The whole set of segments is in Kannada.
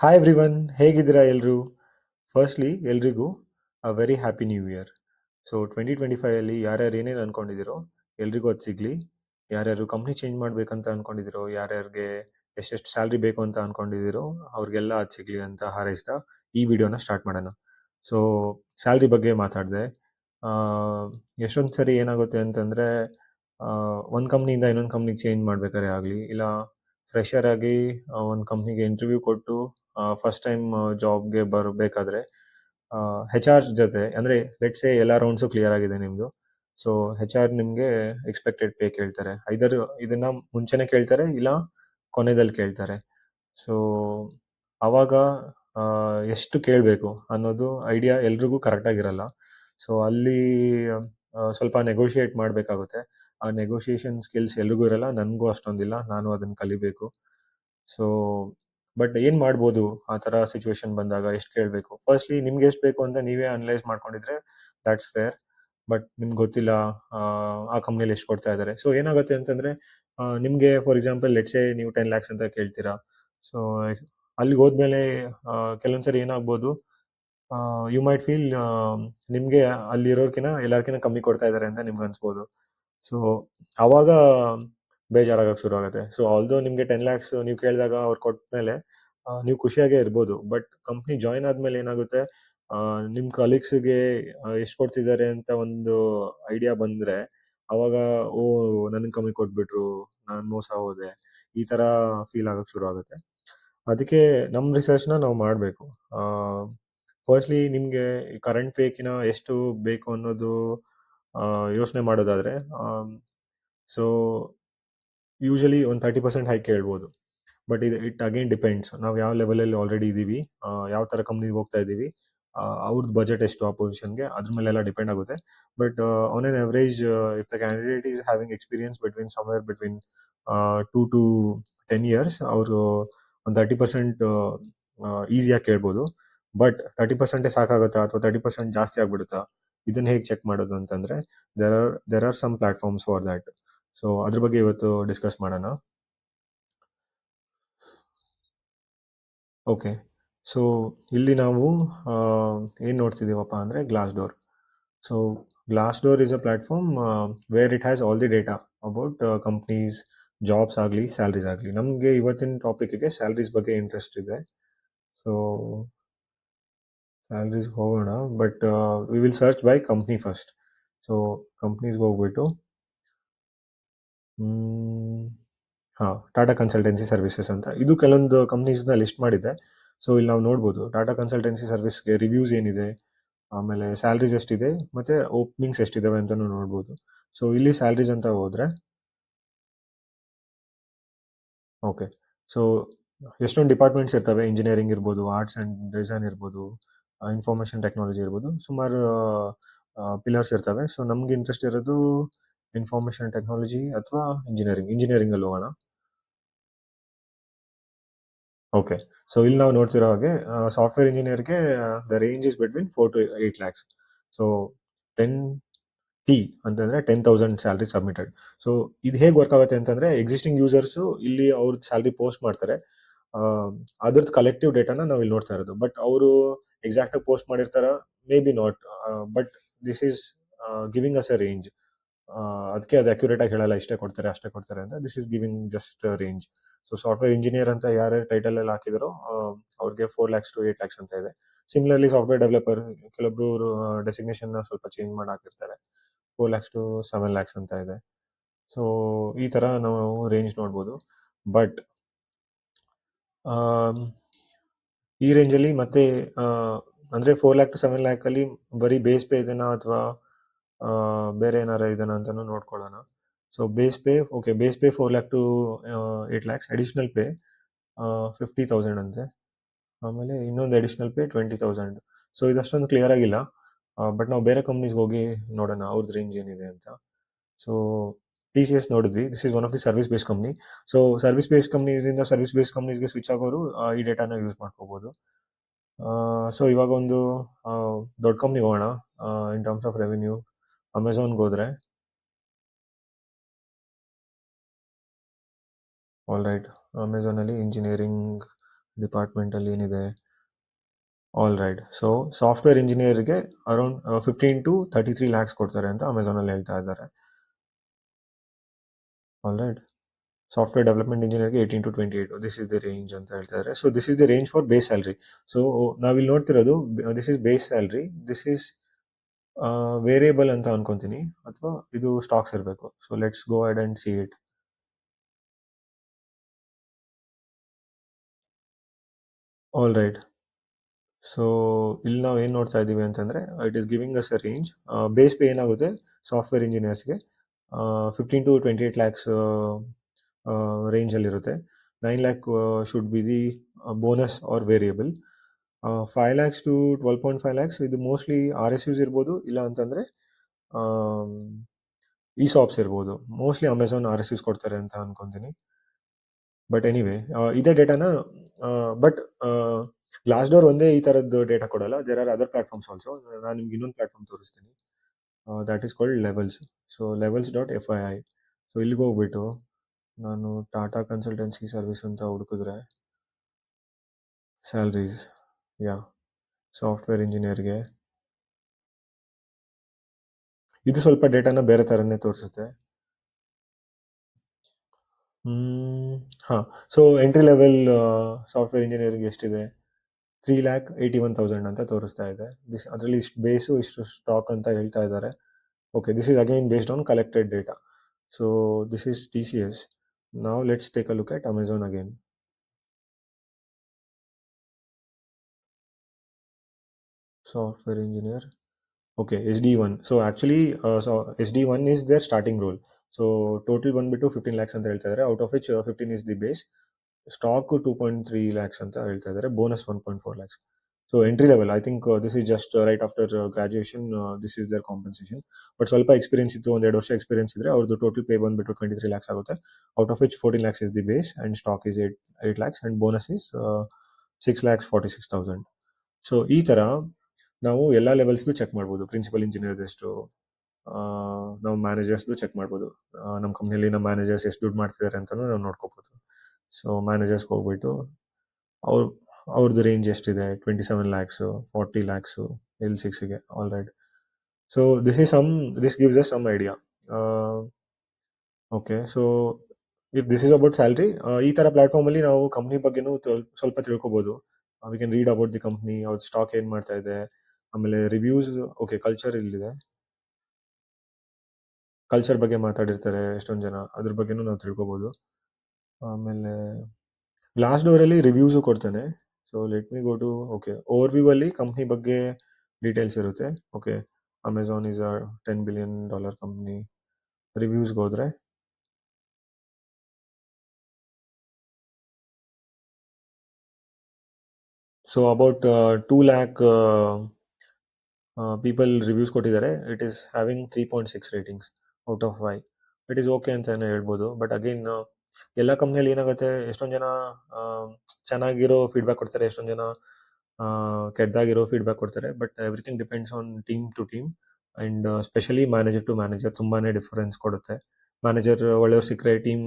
ಹಾಯ್ ಎವ್ರಿವನ್, ಹೇಗಿದ್ದೀರಾ ಎಲ್ಲರೂ? ಫಸ್ಟ್ಲಿ ಎಲ್ರಿಗೂ very happy new year. So 2025 ಯಾರ್ಯಾರು ಏನೇನು ಅನ್ಕೊಂಡಿದ್ದೀರೋ ಎಲ್ರಿಗೂ ಅದು ಸಿಗಲಿ. ಯಾರ್ಯಾರು ಕಂಪ್ನಿ ಚೇಂಜ್ ಮಾಡಬೇಕಂತ ಅನ್ಕೊಂಡಿದ್ದೀರೋ, ಯಾರ್ಯಾರಿಗೆ ಎಷ್ಟೆಷ್ಟು ಸ್ಯಾಲ್ರಿ ಬೇಕು ಅಂತ ಅನ್ಕೊಂಡಿದ್ದೀರೋ ಅವ್ರಿಗೆಲ್ಲ ಅದು ಸಿಗಲಿ ಅಂತ ಹಾರೈಸ್ತಾ ಈ ವಿಡಿಯೋನ ಸ್ಟಾರ್ಟ್ ಮಾಡೋಣ. ಸೊ ಸ್ಯಾಲ್ರಿ ಬಗ್ಗೆ ಮಾತಾಡಿದೆ. ಎಷ್ಟೊಂದು ಸರಿ ಏನಾಗುತ್ತೆ ಅಂತಂದರೆ, ಒಂದು ಕಂಪ್ನಿಯಿಂದ ಇನ್ನೊಂದು ಕಂಪ್ನಿಗೆ ಚೇಂಜ್ ಮಾಡ್ಬೇಕಾದ್ರೆ ಆಗಲಿ, ಇಲ್ಲ ಫ್ರೆಷರ್ ಆಗಿ ಒಂದು ಕಂಪ್ನಿಗೆ ಇಂಟರ್ವ್ಯೂ ಕೊಟ್ಟು ಫಸ್ಟ್ ಟೈಮ್ ಜಾಬ್ಗೆ ಬರಬೇಕಾದ್ರೆ ಹೆಚ್ ಆರ್ ಜೊತೆ ಅಂದರೆ ಲೆಟ್ಸೆ ಎಲ್ಲ ರೌಂಡ್ಸು ಕ್ಲಿಯರ್ ಆಗಿದೆ ನಿಮ್ಮದು. ಸೊ ಹೆಚ್ ಆರ್ ನಿಮಗೆ ಎಕ್ಸ್ಪೆಕ್ಟೆಡ್ ಪೇ ಕೇಳ್ತಾರೆ. ಐದರ್ ಇದನ್ನ ಮುಂಚೆನೇ ಕೇಳ್ತಾರೆ, ಇಲ್ಲ ಕೊನೆಯಲ್ಲಿ ಕೇಳ್ತಾರೆ. ಸೊ ಆವಾಗ ಎಷ್ಟು ಕೇಳಬೇಕು ಅನ್ನೋದು ಐಡಿಯಾ ಎಲ್ರಿಗೂ ಕರೆಕ್ಟಾಗಿರಲ್ಲ. ಸೊ ಅಲ್ಲಿ ಸ್ವಲ್ಪ ನೆಗೋಷಿಯೇಟ್ ಮಾಡಬೇಕಾಗುತ್ತೆ. ಆ ನೆಗೋಷಿಯೇಷನ್ ಸ್ಕಿಲ್ಸ್ ಎಲ್ರಿಗೂ ಇರಲ್ಲ, ನನಗೂ ಅಷ್ಟೊಂದಿಲ್ಲ, ನಾನು ಅದನ್ನು ಕಲಿಬೇಕು. ಸೊ ಬಟ್ ಏನು ಮಾಡ್ಬೋದು ಆ ಥರ ಸಿಚುವೇಶನ್ ಬಂದಾಗ, ಎಷ್ಟು ಕೇಳಬೇಕು? ಫಸ್ಟ್ಲಿ ನಿಮ್ಗೆ ಎಷ್ಟು ಬೇಕು ಅಂತ ನೀವೇ ಅನಲೈಸ್ ಮಾಡ್ಕೊಂಡಿದ್ರೆ ದ್ಯಾಟ್ಸ್ ಫೇರ್. ಬಟ್ ನಿಮ್ಗೆ ಗೊತ್ತಿಲ್ಲ ಆ ಕಂಪ್ನಿಯಲ್ಲಿ ಎಷ್ಟು ಕೊಡ್ತಾ ಇದ್ದಾರೆ. ಸೊ ಏನಾಗುತ್ತೆ ಅಂತಂದರೆ, ನಿಮಗೆ ಫಾರ್ ಎಕ್ಸಾಂಪಲ್ ಲೆಟ್ಸೆ ನೀವು 10 lakhs ಅಂತ ಕೇಳ್ತೀರಾ. ಸೊ ಅಲ್ಲಿಗೆ ಹೋದ್ಮೇಲೆ ಕೆಲವೊಂದ್ಸರಿ ಏನಾಗ್ಬೋದು, ಯು ಮೈಟ್ ಫೀಲ್ ನಿಮಗೆ ಅಲ್ಲಿರೋರ್ಕಿನ ಎಲ್ಲರಿಗಿನ ಕಮ್ಮಿ ಕೊಡ್ತಾ ಇದ್ದಾರೆ ಅಂತ ನಿಮ್ಗೆ ಅನ್ಸ್ಬೋದು. ಸೊ ಆವಾಗ ಬೇಜಾರಾಗಕ್ಕೆ ಶುರು ಆಗುತ್ತೆ. ಸೊ ಆಲ್ದೋ ನಿಮಗೆ 10 lakhs ನೀವು ಕೇಳಿದಾಗ ಅವ್ರು ಕೊಟ್ಮೇಲೆ ನೀವು ಖುಷಿಯಾಗೇ ಇರ್ಬೋದು. ಬಟ್ ಕಂಪ್ನಿ ಜಾಯಿನ್ ಆದಮೇಲೆ ಏನಾಗುತ್ತೆ, ನಿಮ್ಮ ಕಲೀಗ್ಸ್ಗೆ ಎಷ್ಟು ಕೊಡ್ತಿದ್ದಾರೆ ಅಂತ ಒಂದು ಐಡಿಯಾ ಬಂದರೆ ಅವಾಗ ಓ, ನನಗೆ ಕಮ್ಮಿ ಕೊಟ್ಬಿಟ್ರು, ನಾನು ಮೋಸ ಹೋದೆ, ಈ ಥರ ಫೀಲ್ ಆಗಕ್ಕೆ ಶುರು ಆಗುತ್ತೆ. ಅದಕ್ಕೆ ನಮ್ಮ ರಿಸರ್ಚ್ನ ನಾವು ಮಾಡಬೇಕು. ಫಸ್ಟ್ಲಿ ನಿಮಗೆ ಕರೆಂಟ್ ಪೇಕಿನ ಎಷ್ಟು ಬೇಕು ಅನ್ನೋದು ಯೋಚನೆ ಮಾಡೋದಾದರೆ, ಸೊ ಯೂಶಲಿ ಒಂದು 30% ಹೈಕ್ ಕೇಳ್ಬೋದು. ಬಟ್ ಇಟ್ ಅಗೇನ್ ಡಿಪೆಂಡ್ಸ್, ನಾವು ಯಾವ ಲೆವೆಲಲ್ಲಿ ಆಲ್ರೆಡಿ ಇದ್ದೀವಿ, ಯಾವ ಥರ ಕಂಪ್ನಿಗೆ ಹೋಗ್ತಾ ಇದ್ದೀವಿ, ಅವ್ರದ್ದು ಬಜೆಟ್ ಎಷ್ಟು ಆ ಪೊಸಿಷನ್ಗೆ, ಅದ್ರ ಮೇಲೆಲ್ಲ ಡಿಪೆಂಡ್ ಆಗುತ್ತೆ. But on N average, if the candidate is having experience between 2 to 10 years, ಅವರು ಒಂದು 30% ಈಸಿಯಾಗಿ ಕೇಳ್ಬೋದು. ಬಟ್ 30% ಸಾಕಾಗುತ್ತಾ ಅಥವಾ 30% ಜಾಸ್ತಿ ಆಗ್ಬಿಡುತ್ತಾ, ಇದನ್ನ ಹೇಗೆ ಚೆಕ್ ಮಾಡೋದು ಅಂತಂದರೆ, there are some platforms for that. So ಅದ್ರ ಬಗ್ಗೆ ಇವತ್ತು ಡಿಸ್ಕಸ್ ಮಾಡೋಣ. ಓಕೆ, ಸೊ ಇಲ್ಲಿ ನಾವು ಏನು ನೋಡ್ತಿದ್ದೀವಪ್ಪ ಅಂದರೆ Glassdoor. So Glassdoor is a platform where it has all the data about companies, jobs ಆಗಲಿ, ಸ್ಯಾಲ್ರೀಸ್ ಆಗಲಿ. ನಮಗೆ ಇವತ್ತಿನ ಟಾಪಿಕ್ಗೆ ಸ್ಯಾಲ್ರೀಸ್ ಬಗ್ಗೆ ಇಂಟ್ರೆಸ್ಟ್ ಇದೆ. ಸೊ ಸ್ಯಾಲ್ರೀಸ್ಗೆ ಹೋಗೋಣ, but we will search by company first. So ಕಂಪ್ನೀಸ್ಗೆ ಹೋಗ್ಬಿಟ್ಟು ಟಾಟಾ ಕನ್ಸಲ್ಟೆನ್ಸಿ ಸರ್ವಿಸಸ್ ಅಂತ ಇದು ಕೆಲವೊಂದು ಕಂಪ್ನೀಸ್ನ ಲಿಸ್ಟ್ ಮಾಡಿದೆ. ಸೊ ಇಲ್ಲಿ ನಾವು ನೋಡ್ಬೋದು ಟಾಟಾ ಕನ್ಸಲ್ಟೆನ್ಸಿ ಸರ್ವಿಸ್ಗೆ ರಿವ್ಯೂಸ್ ಏನಿದೆ, ಆಮೇಲೆ ಸ್ಯಾಲ್ರೀಸ್ ಎಷ್ಟಿದೆ, ಮತ್ತು ಓಪನಿಂಗ್ಸ್ ಎಷ್ಟಿದ್ದಾವೆ ಅಂತಲೂ ನೋಡ್ಬೋದು. ಸೊ ಇಲ್ಲಿ ಸ್ಯಾಲ್ರೀಸ್ ಅಂತ ಹೋದರೆ, ಓಕೆ, ಸೊ ಎಷ್ಟೊಂದು ಡಿಪಾರ್ಟ್ಮೆಂಟ್ಸ್ ಇರ್ತವೆ. ಇಂಜಿನಿಯರಿಂಗ್ ಇರ್ಬೋದು, ಆರ್ಟ್ಸ್ ಆ್ಯಂಡ್ ಡಿಸೈನ್ ಇರ್ಬೋದು, ಇನ್ಫಾರ್ಮೇಷನ್ ಟೆಕ್ನಾಲಜಿ ಇರ್ಬೋದು, ಸುಮಾರು ಪಿಲ್ಲರ್ಸ್ ಇರ್ತವೆ. ಸೊ ನಮ್ಗೆ ಇಂಟ್ರೆಸ್ಟ್ ಇರೋದು ಇನ್ಫಾರ್ಮೇಷನ್ ಟೆಕ್ನಾಲಜಿ ಅಥವಾ ಇಂಜಿನಿಯರಿಂಗಲ್ಲಿ ಹೋಗೋಣ. ಓಕೆ, ಸೊ ಇಲ್ಲಿ ನಾವು ನೋಡ್ತಿರೋ ಹಾಗೆ ಸಾಫ್ಟ್ವೇರ್ ಇಂಜಿನಿಯರ್ಗೆ the range is between 4 to 8 lakhs. So 10T ಅಂತಂದರೆ 10,000 ಸ್ಯಾಲ್ರಿ ಸಬ್ಮಿಟೆಡ್. ಸೊ ಇದು ಹೇಗೆ ವರ್ಕ್ ಆಗುತ್ತೆ ಅಂತಂದರೆ, ಎಕ್ಸಿಸ್ಟಿಂಗ್ ಯೂಸರ್ಸು ಇಲ್ಲಿ ಅವ್ರದ್ದು ಸ್ಯಾಲ್ರಿ ಪೋಸ್ಟ್ ಮಾಡ್ತಾರೆ. ಅದ್ರದ್ದು ಕಲೆಕ್ಟಿವ್ ಡೇಟಾನ ನಾವು ಇಲ್ಲಿ ನೋಡ್ತಾ ಇರೋದು. ಬಟ್ ಅವರು ಎಕ್ಸಾಕ್ಟಾಗಿ ಪೋಸ್ಟ್ ಮಾಡಿರ್ತಾರ, may be not. But this is giving us a range. ಅದಕ್ಕೆ ಅದು ಅಕ್ಯುರೇಟಾಗಿ ಹೇಳಲ್ಲ ಇಷ್ಟೇ ಕೊಡ್ತಾರೆ ಅಷ್ಟೇ ಕೊಡ್ತಾರೆ ಅಂತ. This is giving just range. So software engineer ಅಂತ ಯಾರ್ಯಾರು ಟೈಟಲ್ ಎಲ್ಲ ಹಾಕಿದಾರೋ ಅವ್ರಿಗೆ 4 lakhs to 8 lakhs ಅಂತ ಇದೆ. ಸಿಮಿಲರ್ಲಿ ಸಾಫ್ಟ್ವೇರ್ ಡೆವಲಪರ್ ಕೆಲವೊಬ್ರು ಡೆಸಿಗ್ನೇಷನ್ ಸ್ವಲ್ಪ ಚೇಂಜ್ ಮಾಡಿ ಹಾಕಿರ್ತಾರೆ, 4 lakhs to 7 lakhs ಅಂತ ಇದೆ. ಸೊ ಈ ಥರ ನಾವು ರೇಂಜ್ ನೋಡ್ಬೋದು. ಬಟ್ ಈ ರೇಂಜಲ್ಲಿ ಮತ್ತೆ ಅಂದರೆ 4 lakh to 7 lakh ಅಲ್ಲಿ ಬರೀ ಬೇಸ್ ಪೇ ಇದೆನಾ ಅಥವಾ ಬೇರೆ ಏನಾರ ಇದೆನಾ ಅಂತಲೂ ನೋಡ್ಕೊಳ್ಳೋಣ. So base pay, okay, base pay 4 lakh to 8 lakhs, additional pay 50,000 ಅಂತೆ, ಆಮೇಲೆ ಇನ್ನೊಂದು ಅಡಿಷ್ನಲ್ ಪೇ 20,000. ಸೊ ಇದಷ್ಟೊಂದು ಕ್ಲಿಯರ್ ಆಗಿಲ್ಲ. ಬಟ್ ನಾವು ಬೇರೆ ಕಂಪ್ನೀಸ್ಗೆ ಹೋಗಿ ನೋಡೋಣ ಅವ್ರದ್ದು ರೇಂಜ್ ಏನಿದೆ ಅಂತ. ಸೊ TCS ನೋಡಿದ್ವಿ, this is one of the service base company. So service base ಕಂಪ್ನೀಸಿಂದ ಸರ್ವಿಸ್ ಬೇಸ್ ಕಂಪ್ನೀಸ್ಗೆ ಸ್ವಿಚ್ ಆಗೋರು ಈ ಡೇಟಾನ ಯೂಸ್ ಮಾಡ್ಕೋಬೋದು. ಸೊ ಇವಾಗ ಒಂದು ದೊಡ್ಡ ಕಂಪ್ನಿಗೆ ಹೋಗೋಣ. ಇನ್ ಟರ್ಮ್ಸ್ ಆಫ್ ರೆವಿನ್ಯೂ ಅಮೆಝಾನ್ಗೆ ಹೋದರೆ, ಆಲ್ ರೈಟ್, ಅಮೆಝಾನಲ್ಲಿ ಇಂಜಿನಿಯರಿಂಗ್ ಡಿಪಾರ್ಟ್ಮೆಂಟಲ್ಲಿ ಏನಿದೆ? All right. ಸೊ ಸಾಫ್ಟ್ವೇರ್ ಇಂಜಿನಿಯರ್ಗೆ ಅರೌಂಡ್ 15 to 33 lakhs ಕೊಡ್ತಾರೆ ಅಂತ ಅಮೆಝಾನಲ್ಲಿ ಹೇಳ್ತಾ ಇದ್ದಾರೆ. All right. ಸಾಫ್ಟ್ವೇರ್ ಡೆವಲಪ್ಮೆಂಟ್ ಇಂಜಿನಿಯರ್ಗೆ 18 to 28, this is the range ಅಂತ ಹೇಳ್ತಾ ಇದ್ದಾರೆ. So this is the range for base salary. So ನಾವಿಲ್ಲಿ ನೋಡ್ತಿರೋದು this is base salary, this is variable ಅಂತ ಅನ್ಕೊಂತೀನಿ, ಅಥವಾ ಇದು ಸ್ಟಾಕ್ಸ್ ಇರಬೇಕು. So let's go ahead and see it. All right. So ಇಲ್ಲಿ ನಾವು ಏನು ನೋಡ್ತಾ ಇದ್ದೀವಿ ಅಂತಂದರೆ, it is giving us a range. Base pay ಏನಾಗುತ್ತೆ ಸಾಫ್ಟ್ವೇರ್ ಇಂಜಿನಿಯರ್ಸ್ಗೆ 15 to 28 lakhs ರೇಂಜಲ್ಲಿರುತ್ತೆ. 9 lakh should be the bonus or variable. 5 lakhs to 12.5 lakhs ಇದು ಮೋಸ್ಟ್ಲಿ RSUs ಇರ್ಬೋದು, ಇಲ್ಲ ಅಂತಂದರೆ ESOPs ಇರ್ಬೋದು. ಮೋಸ್ಟ್ಲಿ ಅಮೆಝಾನ್ RSUs ಕೊಡ್ತಾರೆ ಅಂತ ಅನ್ಕೊಂತೀನಿ. ಬಟ್ ಎನಿವೆ ಇದೇ ಡೇಟಾನ ಬಟ್ ಗ್ಲಾಸ್ ಡೋರ್ ಒಂದೇ ಈ ಥರದ್ದು ಡೇಟಾ ಕೊಡಲ್ಲ. There are other platforms also. ನಾನು ನಿಮ್ಗೆ ಇನ್ನೊಂದು ಪ್ಲಾಟ್ಫಾರ್ಮ್ ತೋರಿಸ್ತೀನಿ. That is called levels. So levels.fyi. So ಇಲ್ಲಿಗೆ ಹೋಗ್ಬಿಟ್ಟು ನಾನು ಟಾಟಾ ಕನ್ಸಲ್ಟೆನ್ಸಿ ಸರ್ವಿಸ್ ಅಂತ ಹುಡುಕಿದ್ರೆ ಸ್ಯಾಲ್ರೀಸ್, ಯಾ ಸಾಫ್ಟ್ವೇರ್ ಇಂಜಿನಿಯರ್ಗೆ ಇದು ಸ್ವಲ್ಪ ಡೇಟಾನ ಬೇರೆ ಥರನೇ ತೋರಿಸುತ್ತೆ. ಹಾಂ. So entry level software engineering ಎಷ್ಟಿದೆ? 3,81,000 ಅಂತ ತೋರಿಸ್ತಾ ಇದೆ. ಅದರಲ್ಲಿ ಇಷ್ಟು ಬೇಸು ಇಷ್ಟು ಸ್ಟಾಕ್ ಅಂತ ಹೇಳ್ತಾ ಇದ್ದಾರೆ. Okay, this is again based on collected data. So this is TCS. ನಾವು let's take a look at Amazon again. Software engineer. Okay, SD1. So actually, SD1 is their starting role. So total ಬಂದ್ಬಿಟ್ಟು 15 lakhs ಅಂತ ಹೇಳ್ತಾ ಇದ್ದಾರೆ. Out of which 15 is the base. Stock 2.3 lakhs ಅಂತ ಹೇಳ್ತಾ ಇದ್ದಾರೆ. Bonus 1.4 lakhs. So entry level, I think this is just right after graduation, this is their compensation. But ಸ್ವಲ್ಪ ಎಕ್ಸ್ಪೀರಿಯನ್ಸ್ ಇತ್ತು, 1-2 ವರ್ಷ ಎಕ್ಸ್ಪೀರಿಯನ್ಸ್ ಇದ್ರೆ ಅವ್ರದ್ದು ಟೋಟಲ್ ಪೇ ಬಂದ್ಬಿಟ್ಟು 23 lakhs ಆಗುತ್ತೆ. Out of which 14 lakhs is the base and stock is 8 lakhs and bonus is 6,46,000. So ಈ ಥರ ನಾವು ಎಲ್ಲ ಲೆವೆಲ್ಸ್ದು ಚೆಕ್ ಮಾಡ್ಬೋದು. ಪ್ರಿನ್ಸಿಪಲ್ ಇಂಜಿನಿಯರ್ ಎಷ್ಟು, ನಾವು ಮ್ಯಾನೇಜರ್ಸ್ದು ಚೆಕ್ ಮಾಡ್ಬೋದು. ನಮ್ಮ ಕಂಪ್ನಿಯಲ್ಲಿ ನಮ್ಮ ಮ್ಯಾನೇಜರ್ಸ್ ಎಷ್ಟು ದುಡ್ಡು ಮಾಡ್ತಿದ್ದಾರೆ ಅಂತಲೂ ನಾವು ನೋಡ್ಕೋಬೋದು. ಸೊ ಮ್ಯಾನೇಜರ್ಸ್ಗೆ ಹೋಗ್ಬಿಟ್ಟು ಅವ್ರದ್ದು ರೇಂಜ್ ಎಷ್ಟಿದೆ? 27 lakhs, 40 lakhs, L6ಗೆ. All right. So this gives us some idea. Okay, so if this is about salary, ಈ ಥರ ಪ್ಲಾಟ್ಫಾರ್ಮಲ್ಲಿ ನಾವು ಕಂಪ್ನಿ ಬಗ್ಗೆನೂ ಸ್ವಲ್ಪ ತಿಳ್ಕೊಬೋದು. We can read about the company, ಅವ್ರ ಸ್ಟಾಕ್ ಏನು ಮಾಡ್ತಾ ಇದೆ, ಆಮೇಲೆ ರಿವ್ಯೂಸ್. ಓಕೆ, ಕಲ್ಚರ್ ಇಲ್ಲಿದೆ. ಕಲ್ಚರ್ ಬಗ್ಗೆ ಮಾತಾಡಿರ್ತಾರೆ ಎಷ್ಟೊಂದು ಜನ, ಅದ್ರ ಬಗ್ಗೆನೂ ನಾವು ತಿಳ್ಕೊಬೋದು. ಆಮೇಲೆ ಗ್ಲಾಸ್ ಡೋರಲ್ಲಿ ರಿವ್ಯೂಸು ಕೊಡ್ತಾನೆ. So let me go to, okay, overview ಅಲ್ಲಿ ಕಂಪ್ನಿ ಬಗ್ಗೆ ಡೀಟೇಲ್ಸ್ ಇರುತ್ತೆ. Okay, Amazon is a $10 billion company. ರಿವ್ಯೂಸ್ಗೆ ಹೋದರೆ so about 2 lakh people reviews ಕೊಟ್ಟಿದ್ದಾರೆ. It is having 3.6 ratings out of 5. It is okay ಅಂತಲೇ ಹೇಳ್ಬೋದು. ಬಟ್ ಅಗೇನ್ ಎಲ್ಲ ಕಂಪ್ನಿಯಲ್ಲಿ ಏನಾಗುತ್ತೆ, ಎಷ್ಟೊಂದು ಜನ ಚೆನ್ನಾಗಿರೋ ಫೀಡ್ಬ್ಯಾಕ್ ಕೊಡ್ತಾರೆ, ಎಷ್ಟೊಂದು ಜನ ಕೆಟ್ಟದಾಗಿರೋ ಫೀಡ್ಬ್ಯಾಕ್ ಕೊಡ್ತಾರೆ. But everything depends on team to team and specially manager to manager ತುಂಬಾ ಡಿಫರೆನ್ಸ್ ಕೊಡುತ್ತೆ. ಮ್ಯಾನೇಜರ್ ಒಳ್ಳೆಯವ್ರು ಸಿಕ್ಕರೆ, ಟೀಮ್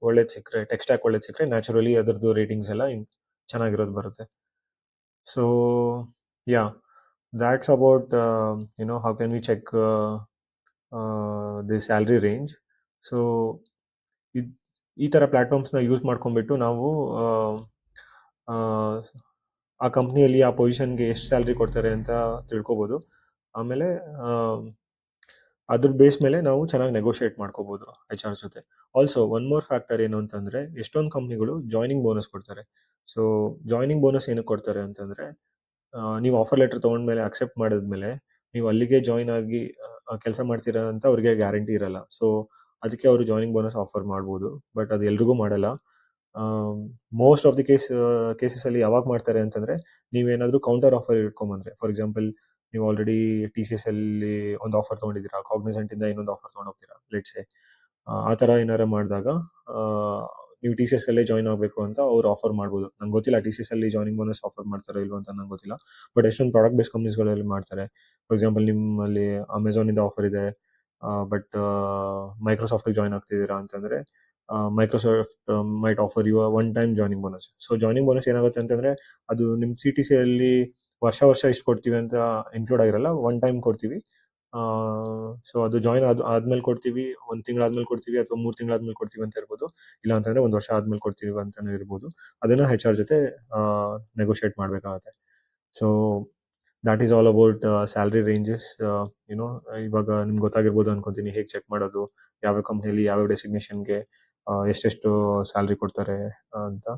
ಒಳ್ಳೇದು ಸಿಕ್ಕರೆ, ಟೆಕ್ ಸ್ಟ್ಯಾಕ್ ಒಳ್ಳೇದು ಸಿಕ್ಕರೆ, ನ್ಯಾಚುರಲಿ ಅದರದ್ದು ರೇಟಿಂಗ್ಸ್ ಎಲ್ಲ ಚೆನ್ನಾಗಿರೋದು ಬರುತ್ತೆ. So yeah, that's about how can we check the salary range. So ಈ ಥರ ಪ್ಲ್ಯಾಟ್ಫಾರ್ಮ್ಸ್ನ ಯೂಸ್ ಮಾಡ್ಕೊಂಡ್ಬಿಟ್ಟು ನಾವು ಆ ಕಂಪ್ನಿಯಲ್ಲಿ ಆ ಪೊಸಿಷನ್ಗೆ ಎಷ್ಟು ಸ್ಯಾಲ್ರಿ ಕೊಡ್ತಾರೆ ಅಂತ ತಿಳ್ಕೊಬೋದು. ಆಮೇಲೆ ಅದ್ರ ಬೇಸ್ ಮೇಲೆ ನಾವು ಚೆನ್ನಾಗಿ ನೆಗೋಷಿಯೇಟ್ ಮಾಡ್ಕೋಬೋದು HR ಜೊತೆ. ಆಲ್ಸೋ ಒನ್ ಮೋರ್ ಫ್ಯಾಕ್ಟರ್ ಏನು ಅಂತಂದರೆ, ಎಷ್ಟೊಂದು ಕಂಪ್ನಿಗಳು ಜಾಯ್ನಿಂಗ್ ಬೋನಸ್ ಕೊಡ್ತಾರೆ. ಸೊ ಜಾಯ್ನಿಂಗ್ ಬೋನಸ್ ಏನಕ್ಕೆ ಕೊಡ್ತಾರೆ ಅಂತಂದರೆ, ನೀವು ಆಫರ್ ಲೆಟರ್ ತೊಗೊಂಡ್ಮೇಲೆ ಅಕ್ಸೆಪ್ಟ್ ಮಾಡಿದ್ಮೇಲೆ ನೀವು ಅಲ್ಲಿಗೆ ಜಾಯ್ನ್ ಆಗಿ ಕೆಲಸ ಮಾಡ್ತೀರಾ ಅಂತ ಅವ್ರಿಗೆ ಗ್ಯಾರಂಟಿ ಇರಲ್ಲ. ಸೊ ಅದಕ್ಕೆ ಅವರು ಜಾಯ್ನಿಂಗ್ ಬೋನಸ್ ಆಫರ್ ಮಾಡ್ಬೋದು, ಬಟ್ ಅದು ಎಲ್ರಿಗೂ ಮಾಡಲ್ಲ. ಮೋಸ್ಟ್ ಆಫ್ ದಿ ಕೇಸಸಲ್ಲಿ ಯಾವಾಗ ಮಾಡ್ತಾರೆ ಅಂತಂದರೆ, ನೀವೇನಾದರೂ ಕೌಂಟರ್ ಆಫರ್ ಇಟ್ಕೊಂಬಂದ್ರೆ, ಫಾರ್ ಎಕ್ಸಾಂಪಲ್ ನೀವು ಆಲ್ರೆಡಿ TCS ಅಲ್ಲಿ ಒಂದು ಆಫರ್ ತೊಗೊಂಡಿದ್ದೀರಾ, ಕಾಗ್ನಿಸೆಂಟಿಂದ ಇನ್ನೊಂದು ಆಫರ್ ತೊಗೊಂಡೋಗ್ತೀರಾ ಲೆಟ್ಸೆ. ಆ ಥರ ಏನಾರು ಮಾಡಿದಾಗ ನೀವು TCS ಅಲ್ಲೇ ಜಾಯ್ನ್ ಆಗಬೇಕು ಅಂತ ಅವ್ರು ಆಫರ್ ಮಾಡ್ಬೋದು. ನಂಗೆ ಗೊತ್ತಿಲ್ಲ TCS ಅಲ್ಲಿ ಜಾಯ್ನಿಂಗ್ ಬೋನಸ್ ಆಫರ್ ಮಾಡ್ತಾರೋ ಇಲ್ವೋ ಅಂತ ನಂಗೆ ಗೊತ್ತಿಲ್ಲ. ಬಟ್ ಎಷ್ಟೊಂದು ಪ್ರಾಡಕ್ಟ್ ಬೇಸ್ ಕಂಪ್ನೀಸ್ಗಳಲ್ಲಿ ಮಾಡ್ತಾರೆ. ಫಾರ್ ಎಕ್ಸಾಂಪಲ್ ನಿಮ್ಮಲ್ಲಿ ಅಮೆಝಾನಿಂದ ಆಫರ್ ಇದೆ, ಬಟ್ ಮೈಕ್ರೋಸಾಫ್ಟಿಗೆ ಜಾಯ್ನ್ ಆಗ್ತಿದ್ದೀರಾ ಅಂತಂದರೆ Microsoft might offer you one time joining bonus. So joining bonus ಏನಾಗುತ್ತೆ ಅಂತಂದ್ರೆ ಅದು ನಿಮ್ಮ CTC ಅಲ್ಲಿ ವರ್ಷ ವರ್ಷ ಇಷ್ಟು ಕೊಡ್ತೀವಿ ಅಂತ ಇನ್ಕ್ಲೂಡ್ ಆಗಿರಲ್ಲ, ಒನ್ ಟೈಮ್ ಕೊಡ್ತೀವಿ. ಸೊ ಅದು ಜಾಯ್ನ್ ಆದ್ಮೇಲೆ ಕೊಡ್ತೀವಿ, ಒಂದು ತಿಂಗಳಾದ್ಮೇಲೆ ಕೊಡ್ತೀವಿ, ಅಥವಾ 3 ತಿಂಗಳಾದ್ಮೇಲೆ ಕೊಡ್ತೀವಿ ಅಂತ ಇರ್ಬೋದು. ಇಲ್ಲ ಅಂತಂದ್ರೆ ಒಂದು ವರ್ಷ ಆದ್ಮೇಲೆ ಕೊಡ್ತೀವಿ ಅಂತಾನೆ ಇರ್ಬೋದು. ಅದನ್ನ HR ಜೊತೆ ನೆಗೋಷಿಯೇಟ್ ಮಾಡಬೇಕಾಗುತ್ತೆ. So that is all about salary ranges. YONO ಇವಾಗ ನಿಮ್ಗೆ ಗೊತ್ತಾಗಿರ್ಬೋದು ಅನ್ಕೊಂತೀನಿ ಹೇಗೆ ಚೆಕ್ ಮಾಡೋದು, ಯಾವ ಕಂಪ್ನಿಯಲ್ಲಿ ಯಾವ್ಯಾವ ಡೆಸಿಗ್ನೇಷನ್ಗೆ ಎಷ್ಟೆಷ್ಟು ಸ್ಯಾಲ್ರಿ ಕೊಡ್ತಾರೆ ಅಂತ.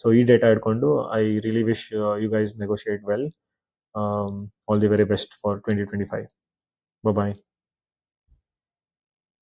ಸೊ ಈ ಡೇಟಾ ಇಟ್ಕೊಂಡು I really wish you guys negotiate well. All the very best for 2025. Bye bye.